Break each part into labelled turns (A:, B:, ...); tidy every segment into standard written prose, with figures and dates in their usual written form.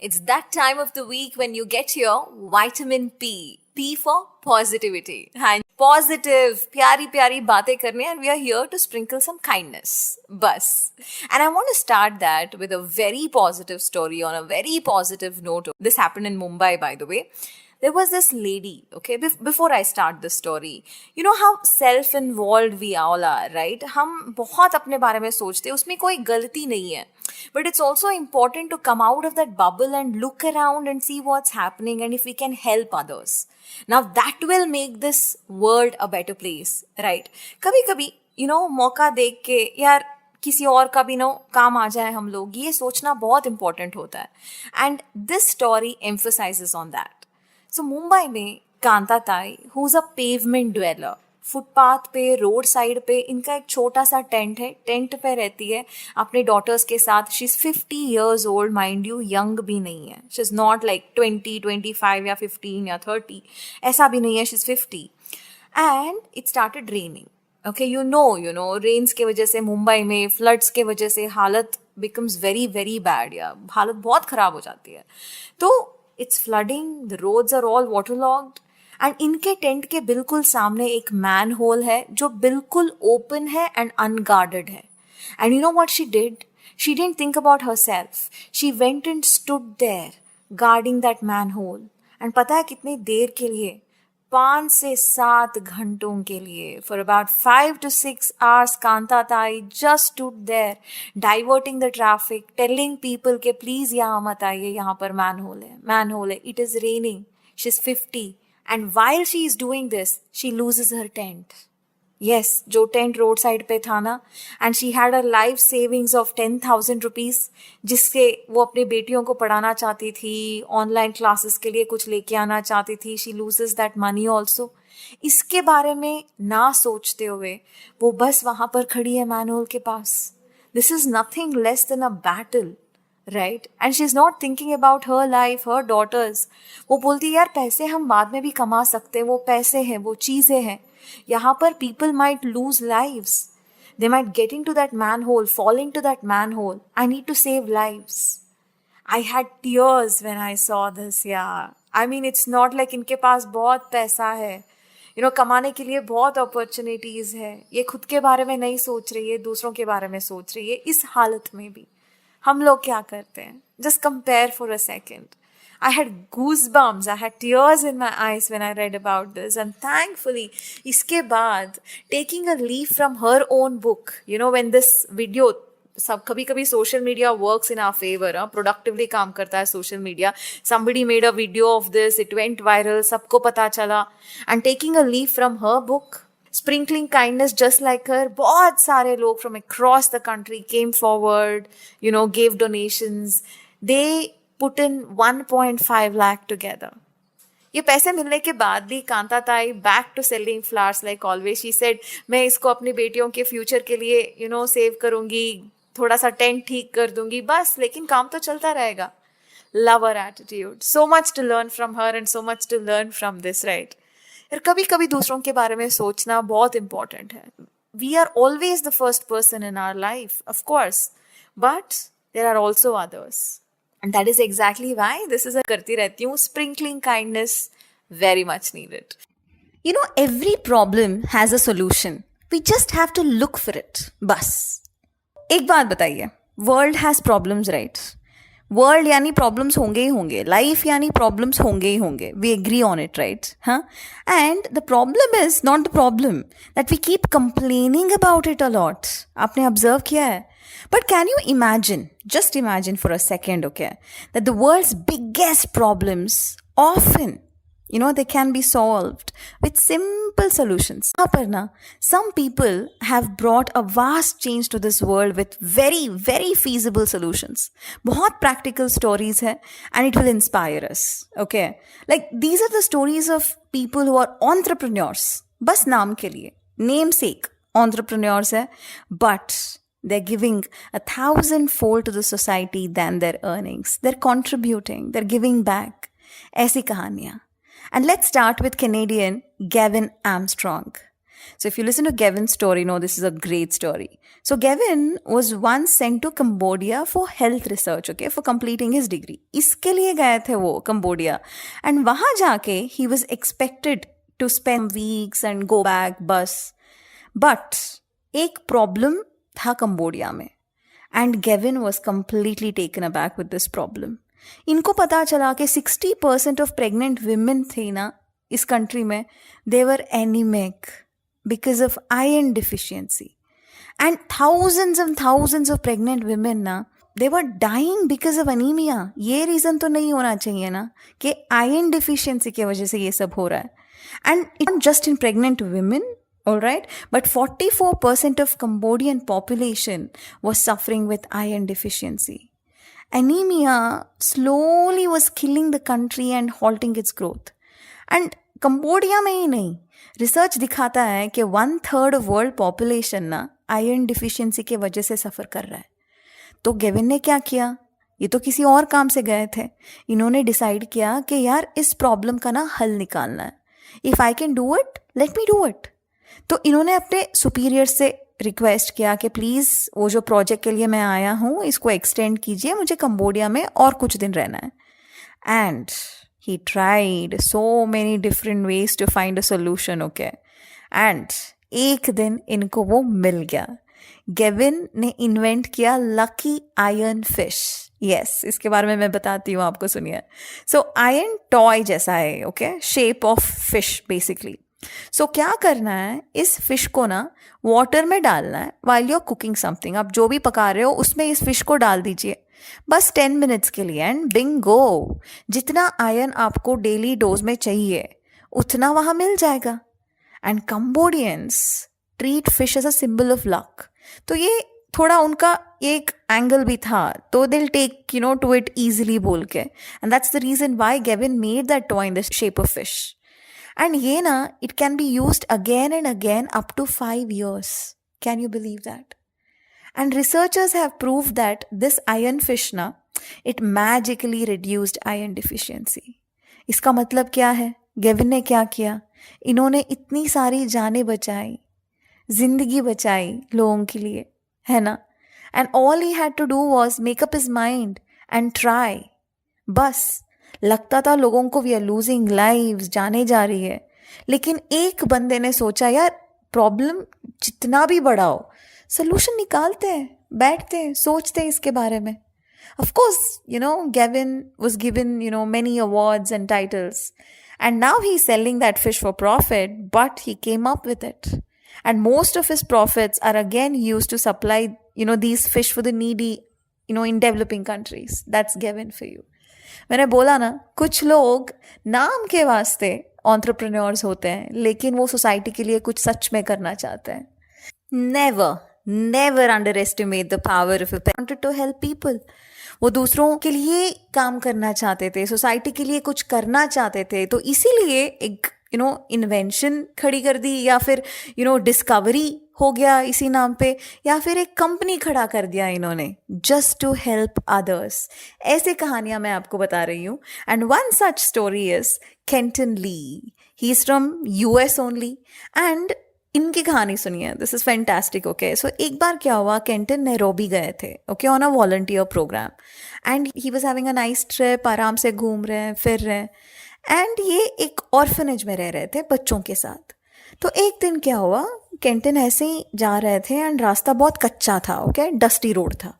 A: It's that time of the week when you get your vitamin P. P for positivity. And positive, प्यारी प्यारी बातें करने, and we are here to sprinkle some kindness. बस. And I want to start that with a very positive story on a very positive note. This happened in Mumbai, by the way. There was this lady, okay, before I start the story, you know how self-involved we all are, right? हम बहुत अपने बारे में सोचते हैं, उसमें कोई गलती नहीं है. But it's also important to come out of that bubble and look around and see what's happening and if we can help others. Now that will make this world a better place, right? कभी कभी, मौका देख के यार किसी और का भी काम आ जाए हम लोग, ये सोचना बहुत important होता है. And this story emphasizes on that. So Mumbai में कांता ताई, who's a pavement dweller, footpath पे, रोड साइड पे इनका एक छोटा सा टेंट है. टेंट पे रहती है अपने डॉटर्स के साथ. She is 50 years old, mind you, young भी नहीं है. शी इज़ नॉट लाइक 20, 25 या 15 या 30, ऐसा भी नहीं है. She is 50 and it started raining. Okay, you know rains के वजह से मुंबई में, फ्लड्स के वजह से हालत बिकम्स वेरी वेरी बैड, या हालत बहुत ख़राब हो जाती है. तो it's flooding, the roads are all waterlogged. And इनके टेंट के बिल्कुल सामने एक मैन होल है जो बिल्कुल ओपन है एंड अनगार्डेड है. And you know what she did? She didn't think about herself. She went and stood there guarding that manhole. And पता है कितनी देर के लिए? 5 से 7 घंटों के लिए. For about 5 to 6 hours Kanta Tai just stood there, diverting the traffic, telling people के प्लीज यहाँ मत आइए, यहाँ पर मैन होल है, it is raining. She is 50. And while she is doing this, she loses her tent. Yes, जो tent road side पे था ना, and she had a life savings of 10,000 rupees, जिससे वो अपने बेटियों को पढ़ाना चाहती थी, ऑनलाइन क्लासेस के लिए कुछ लेके आना चाहती थी. She loses that money also. इसके बारे में ना सोचते हुए वो बस वहाँ पर खड़ी है मैनहोल के पास. This is nothing less than a battle. Right, and she is not thinking about her life, her daughters. वो बोलती है यार पैसे हम बाद में भी कमा सकते हैं, वो पैसे हैं, वो चीज़ें हैं. यहाँ पर people might lose lives, they might get into that manhole, fall into that manhole. I need to save lives. I had tears when I saw this. यार I mean it's not like इनके पास बहुत पैसा है, कमाने के लिए बहुत अपॉर्चुनिटीज़ है. ये खुद के बारे में नहीं सोच रही है, दूसरों के बारे में सोच रही है. इस हालत में भी हम लोग क्या करते हैं? Just compare for a second. I had goosebumps, I had tears in my eyes when I read about this. And thankfully, इसके बाद, taking a leaf from her own book, when this video, सब कभी कभी social media works in our favor, productively काम करता है social media. Somebody made a video of this, it went viral, सबको पता चला. And taking a leaf from her book, sprinkling kindness just like her, बहुत सारे लोग from across the country came forward, gave donations. They put in 1.5 lakh together. ये पैसे मिलने के बाद भी कांता ताई back to selling flowers like always. She said, मैं इसको अपनी बेटियों के फ्यूचर के लिए सेव करूँगी, थोड़ा सा टेंट ठीक कर दूंगी, बस, लेकिन काम तो चलता रहेगा. Love her attitude. So much to learn from her and so much to learn from this, right? यार कभी कभी दूसरों के बारे में सोचना बहुत इम्पोर्टेंट है. We are always the first person in our life, of course, but there are also others. And that is exactly why this is करती रहती हूँ. Sprinkling kindness, very much needed. Every problem has a solution, we just have to look for it. बस एक बात बताइए, world has problems, right? World यानी problems होंगे ही होंगे, लाइफ यानी प्रॉब्लम्स होंगे ही होंगे. We agree on it, right? हाँ, and the problem is not the problem that we keep complaining about it a lot. आपने ऑब्जर्व किया है? But can you imagine, just imagine for a second, okay, that the world's biggest problems often, they can be solved with simple solutions. Some people have brought a vast change to this world with very, very feasible solutions. बहुत practical stories hai, and it will inspire us. Okay, like these are the stories of people who are entrepreneurs. बस नाम के लिए, namesake entrepreneurs hai, but they're giving 1,000-fold to the society than their earnings. They're contributing, they're giving back. ऐसी कहानियाँ. And let's start with Canadian Gavin Armstrong.
B: So if you listen to Gavin's story, you know this is a great story. So Gavin was once sent to Cambodia for health research, okay, for completing his degree. इसके लिए गए थे वो Cambodia. And वहाँ जाके he was expected to spend weeks and go back bus. But एक problem था Cambodia में. And Gavin was completely taken aback with this problem. इनको पता चला कि 60% of pregnant women थी ना इस कंट्री में, they were anemic because of iron deficiency. And thousands of pregnant women ना, they were dying because of anemia. ये reason तो नहीं होना चाहिए ना कि iron deficiency की वजह से ये सब हो रहा है. And it's not just in pregnant women, all right, but 44% of Cambodian population was suffering with iron deficiency. Anemia slowly was killing the country and halting its growth. And Cambodia में ही नहीं, रिसर्च दिखाता है कि 1/3 of world population ना iron deficiency के वजह से सफ़र कर रहा है. तो गेविन ने क्या किया? ये तो किसी और काम से गए थे. इन्होंने डिसाइड किया कि यार इस प्रॉब्लम का ना हल निकालना है. If I can do it, let me do it. तो इन्होंने अपने सुपीरियर से रिक्वेस्ट किया कि प्लीज़ वो जो प्रोजेक्ट के लिए मैं आया हूँ इसको एक्सटेंड कीजिए, मुझे कंबोडिया में और कुछ दिन रहना है. And he tried so many different ways to find a solution, okay? And एक दिन इनको वो मिल गया. गेविन ने इन्वेंट किया लकी आयरन फिश. यस, इसके बारे में मैं बताती हूँ आपको, सुनिए. सो आयरन टॉय जैसा है, okay, shape of fish basically. So क्या करना है, इस फिश को ना वाटर में डालना है while you're कुकिंग समथिंग. आप जो भी पका रहे हो उसमें इस फिश को डाल दीजिए बस 10 मिनट्स के लिए. एंड बिंगो, जितना आयरन आपको डेली डोज में चाहिए उतना वहाँ मिल जाएगा. And Cambodians treat fish as a symbol of luck. तो ये थोड़ा उनका एक एंगल भी था, तो दिल टेक टू इट ईजिली बोल के. And that's the reason why Gavin made that toy in the shape of fish. And ये ना it can be used again and again up to 5 years. Can you believe that? And researchers have proved that this iron fish ना, it magically reduced iron deficiency. इसका मतलब क्या है? Gavin ने क्या किया? इन्होंने इतनी सारी जानें बचाई, जिंदगी बचाई लोगों के लिए, है ना? And all he had to do was make up his mind and try. बस लगता था लोगों को we are losing lives, जाने जा रही है. लेकिन एक बंदे ने सोचा यार प्रॉब्लम जितना भी बड़ा हो, सोल्यूशन निकालते हैं, बैठते हैं, सोचते हैं इसके बारे में. Of course, Gavin was given, many awards and titles. And now he's selling that fish for profit, but he came up with it. And most of his profits are again used to supply, these fish for the needy, in developing countries. That's Gavin for you. मैंने बोला ना, कुछ लोग नाम के वास्ते entrepreneurs होते हैं, लेकिन वो सोसाइटी के लिए कुछ सच में करना चाहते हैं. Never underestimate the power of a parent. Wanted to help people. वो दूसरों के लिए काम करना चाहते थे, सोसाइटी के लिए कुछ करना चाहते थे. तो इसीलिए एक इन्वेंशन खड़ी कर दी, या फिर डिस्कवरी हो गया इसी नाम पे, या फिर एक कंपनी खड़ा कर दिया इन्होंने, जस्ट टू हेल्प अदर्स. ऐसे कहानियां मैं आपको बता रही हूँ. And one such story is Kenton Lee. He is from US only. And इनकी कहानी सुनिए, this is fantastic. Okay, so एक बार क्या हुआ, केंटन नैरोबी गए थे, okay, on a volunteer programme. And he was having a nice trip, आराम से घूम रहे हैं, फिर रहे हैं. एंड ये एक ऑर्फनेज में रह रहे थे बच्चों के साथ. तो एक दिन क्या हुआ, केंटन ऐसे ही जा रहे थे एंड रास्ता बहुत कच्चा था, ओके, डस्टी रोड था.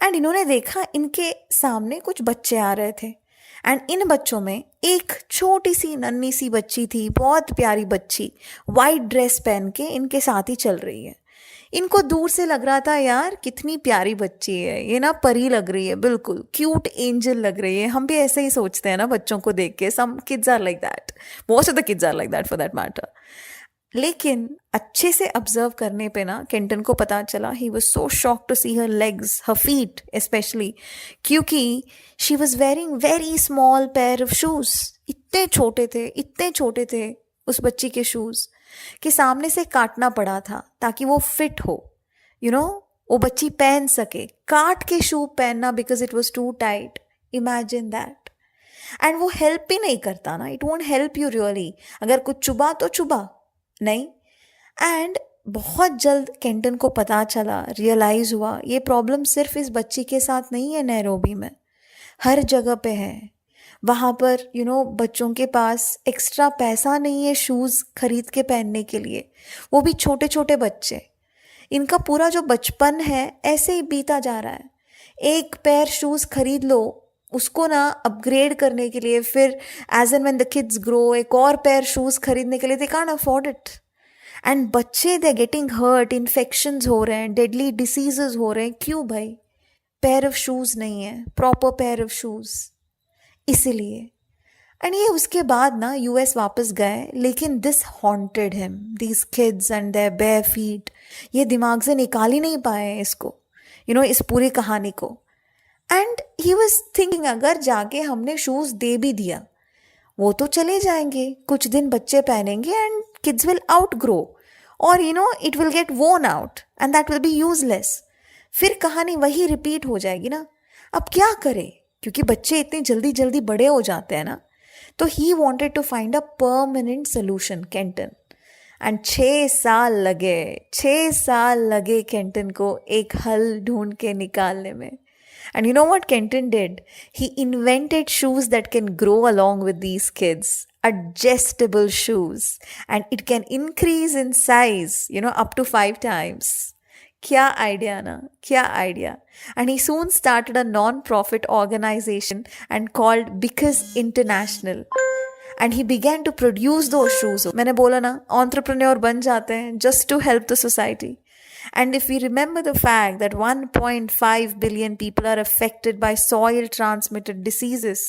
B: एंड इन्होंने देखा इनके सामने कुछ बच्चे आ रहे थे. एंड इन बच्चों में एक छोटी सी नन्ही सी बच्ची थी, बहुत प्यारी बच्ची, वाइट ड्रेस पहन के इनके साथ ही चल रही है. इनको दूर से लग रहा था यार कितनी प्यारी बच्ची है, ये ना परी लग रही है, बिल्कुल क्यूट एंजल लग रही है. हम भी ऐसे ही सोचते हैं ना बच्चों को देख के. Some kids are like that, most of the kids are like that for that matter. लेकिन अच्छे से ऑब्जर्व करने पे ना केंटन को पता चला, he was so shocked to see her legs, her feet specially, क्योंकि she was wearing very small pair of shoes. इतने छोटे थे उस बच्ची के शूज कि सामने से काटना पड़ा था ताकि वो फिट हो, वो बच्ची पहन सके. काट के शू पहनना because it was too tight. Imagine that. And वो हेल्प भी नहीं करता ना, it won't help you really. अगर कुछ चुबा तो चुबा नहीं. एंड बहुत जल्द केंटन को पता चला, रियलाइज हुआ ये प्रॉब्लम सिर्फ इस बच्ची के साथ नहीं है, नैरोबी में हर जगह पे है। वहाँ पर बच्चों के पास एक्स्ट्रा पैसा नहीं है शूज़ खरीद के पहनने के लिए, वो भी छोटे छोटे बच्चे। इनका पूरा जो बचपन है ऐसे ही बीता जा रहा है। एक पेयर शूज़ खरीद लो, उसको ना अपग्रेड करने के लिए फिर as and when the kids grow एक और पेयर शूज़ खरीदने के लिए they can't afford it. And बच्चे दे गेटिंग हर्ट, इन्फेक्शंस हो रहे हैं, डेडली डिसीजेस हो रहे हैं। क्यों भाई? पेयर ऑफ शूज़ नहीं है, प्रॉपर पेयर ऑफ शूज़, इसीलिए। एंड ये उसके बाद ना यूएस वापस गए, लेकिन this haunted him, these kids and their bare feet. ये दिमाग से निकाल ही नहीं पाए इसको, इस पूरी कहानी को। एंड ही वॉज थिंकिंग अगर जाके हमने शूज़ दे भी दिया, वो तो चले जाएंगे, कुछ दिन बच्चे पहनेंगे and kids will out grow, और इट विल गेट वोन out and that will be useless. फिर कहानी वही रिपीट हो जाएगी ना। अब क्या करे, क्योंकि बच्चे इतने जल्दी जल्दी बड़े हो जाते हैं ना। तो he wanted to find a permanent solution, Kenton. And 6 साल लगे केंटन को एक हल ढूंढ के निकालने में। And you know what Kenton did? He invented shoes that can grow along with these kids. Adjustable shoes. And it can increase in size, up to 5 times. Kya idea na? Kya idea? And he soon started a non-profit organization and called Because International. And he began to produce those shoes. मैंने बोला ना, entrepreneur बन जाते हैं just to help the society. And if we remember the fact that 1.5 billion people are affected by soil transmitted diseases,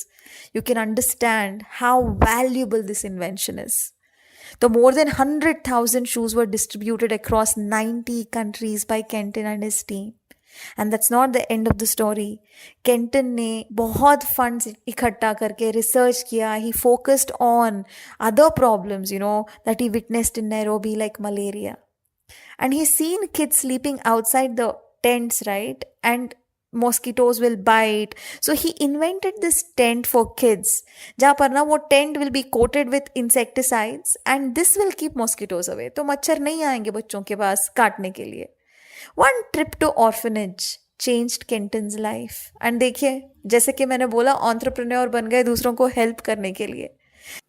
B: you can understand how valuable this invention is. So more than 100,000 shoes were distributed across 90 countries by Kenton and his team. And that's not the end of the story. Kenton ने बहुत funds इकट्ठा करके research किया. He focused on other problems, that he witnessed in Nairobi, like malaria. And he's seen kids sleeping outside the tents, right? And mosquitoes will bite. So he invented this tent for kids. जहाँ पर ना वो tent will be coated with insecticides and this will keep mosquitoes away. तो मच्छर नहीं आएंगे बच्चों के पास काटने के लिए. One trip to orphanage changed Kenton's life. And देखिए, जैसे कि मैंने बोला, entrepreneur बन गए दूसरों को help करने के लिए.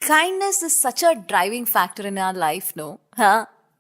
A: Kindness is such a driving factor in our life, no? Huh?